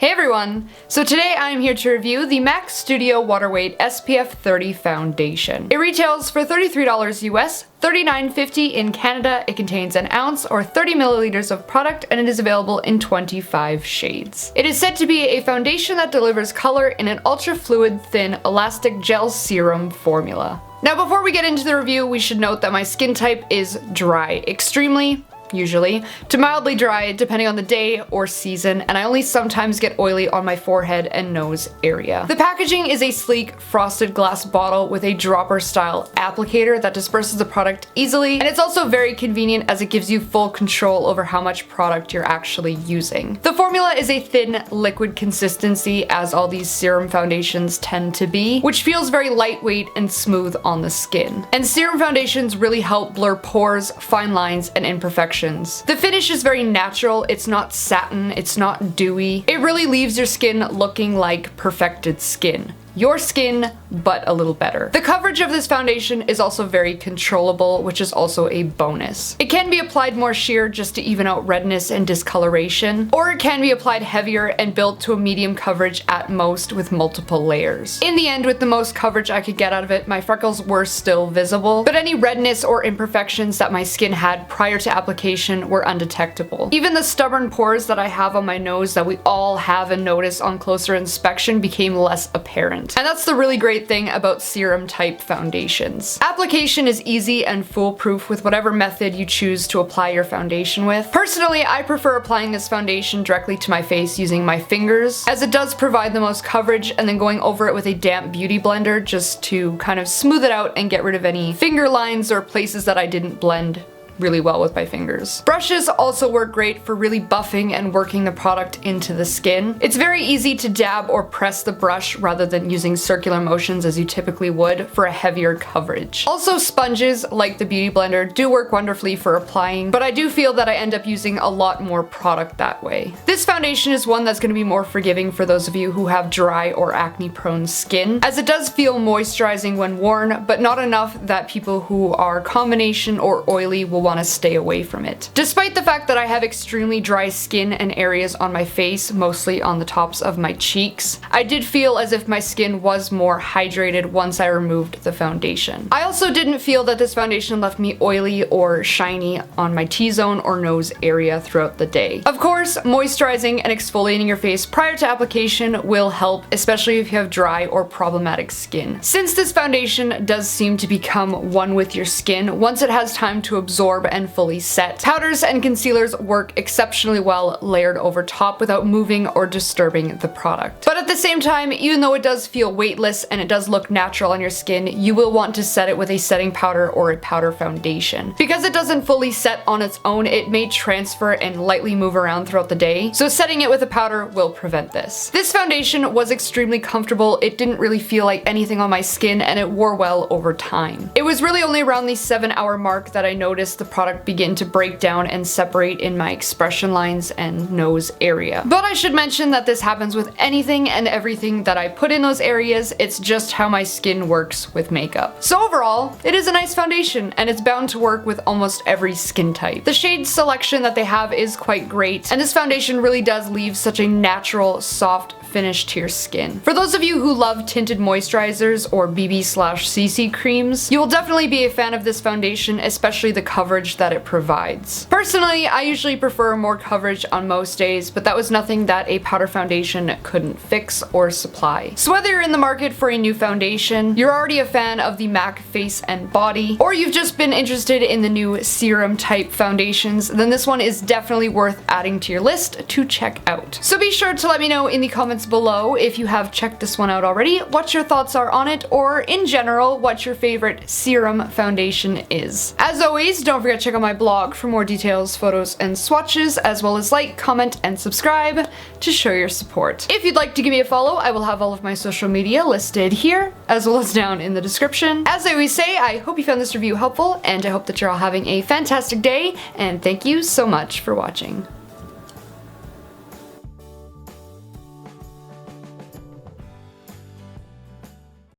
Hey everyone! So today I am here to review the MAC Studio Waterweight SPF 30 foundation. It retails for $33 US, $39.50 in Canada. It contains an ounce or 30 milliliters of product and it is available in 25 shades. It is said to be a foundation that delivers color in an ultra fluid, thin, elastic gel serum formula. Now before we get into the review, we should note that my skin type is dry, extremely, usually, to mildly dry depending on the day or season, and I only sometimes get oily on my forehead and nose area. The packaging is a sleek frosted glass bottle with a dropper style applicator that disperses the product easily, and it's also very convenient as it gives you full control over how much product you're actually using. The formula is a thin liquid consistency, as all these serum foundations tend to be, which feels very lightweight and smooth on the skin. And serum foundations really help blur pores, fine lines, and imperfections. The finish is very natural, it's not satin, it's not dewy. It really leaves your skin looking like perfected skin. Your skin, but a little better. The coverage of this foundation is also very controllable, which is also a bonus. It can be applied more sheer just to even out redness and discoloration, or it can be applied heavier and built to a medium coverage at most with multiple layers. In the end, with the most coverage I could get out of it, my freckles were still visible, but any redness or imperfections that my skin had prior to application were undetectable. Even the stubborn pores that I have on my nose that we all have and notice on closer inspection became less apparent. And that's the really great thing about serum type foundations. Application is easy and foolproof with whatever method you choose to apply your foundation with. Personally, I prefer applying this foundation directly to my face using my fingers, as it does provide the most coverage, and then going over it with a damp beauty blender just to kind of smooth it out and get rid of any finger lines or places that I didn't blend really well with my fingers. Brushes also work great for really buffing and working the product into the skin. It's very easy to dab or press the brush rather than using circular motions as you typically would for a heavier coverage. Also, sponges like the beauty blender do work wonderfully for applying, but I do feel that I end up using a lot more product that way. This foundation is one that's going to be more forgiving for those of you who have dry or acne prone skin, as it does feel moisturizing when worn, but not enough that people who are combination or oily will want to stay away from it. Despite the fact that I have extremely dry skin and areas on my face, mostly on the tops of my cheeks, I did feel as if my skin was more hydrated once I removed the foundation. I also didn't feel that this foundation left me oily or shiny on my T-zone or nose area throughout the day. Of course, moisturizing and exfoliating your face prior to application will help, especially if you have dry or problematic skin. Since this foundation does seem to become one with your skin once it has time to absorb and fully set, powders and concealers work exceptionally well layered over top without moving or disturbing the product. But at the same time, even though it does feel weightless and it does look natural on your skin, you will want to set it with a setting powder or a powder foundation. Because it doesn't fully set on its own, it may transfer and lightly move around throughout the day, so setting it with a powder will prevent this. This foundation was extremely comfortable, it didn't really feel like anything on my skin, and it wore well over time. It was really only around the 7-hour mark that I noticed the product begin to break down and separate in my expression lines and nose area. But I should mention that this happens with anything and everything that I put in those areas, it's just how my skin works with makeup. So overall, it is a nice foundation and it's bound to work with almost every skin type. The shade selection that they have is quite great, and this foundation really does leave such a natural, soft finish to your skin. For those of you who love tinted moisturizers or BB/CC creams, you will definitely be a fan of this foundation, especially the coverage that it provides. Personally, I usually prefer more coverage on most days, but that was nothing that a powder foundation couldn't fix or supply. So whether you're in the market for a new foundation, you're already a fan of the MAC Face and Body, or you've just been interested in the new serum type foundations, then this one is definitely worth adding to your list to check out. So be sure to let me know in the comments below if you have checked this one out already, what your thoughts are on it, or in general, what your favorite serum foundation is. As always, don't forget to check out my blog for more details, photos, and swatches, as well as like, comment, and subscribe to show your support. If you'd like to give me a follow, I will have all of my social media listed here, as well as down in the description. As I always say, I hope you found this review helpful, and I hope that you're all having a fantastic day, and thank you so much for watching.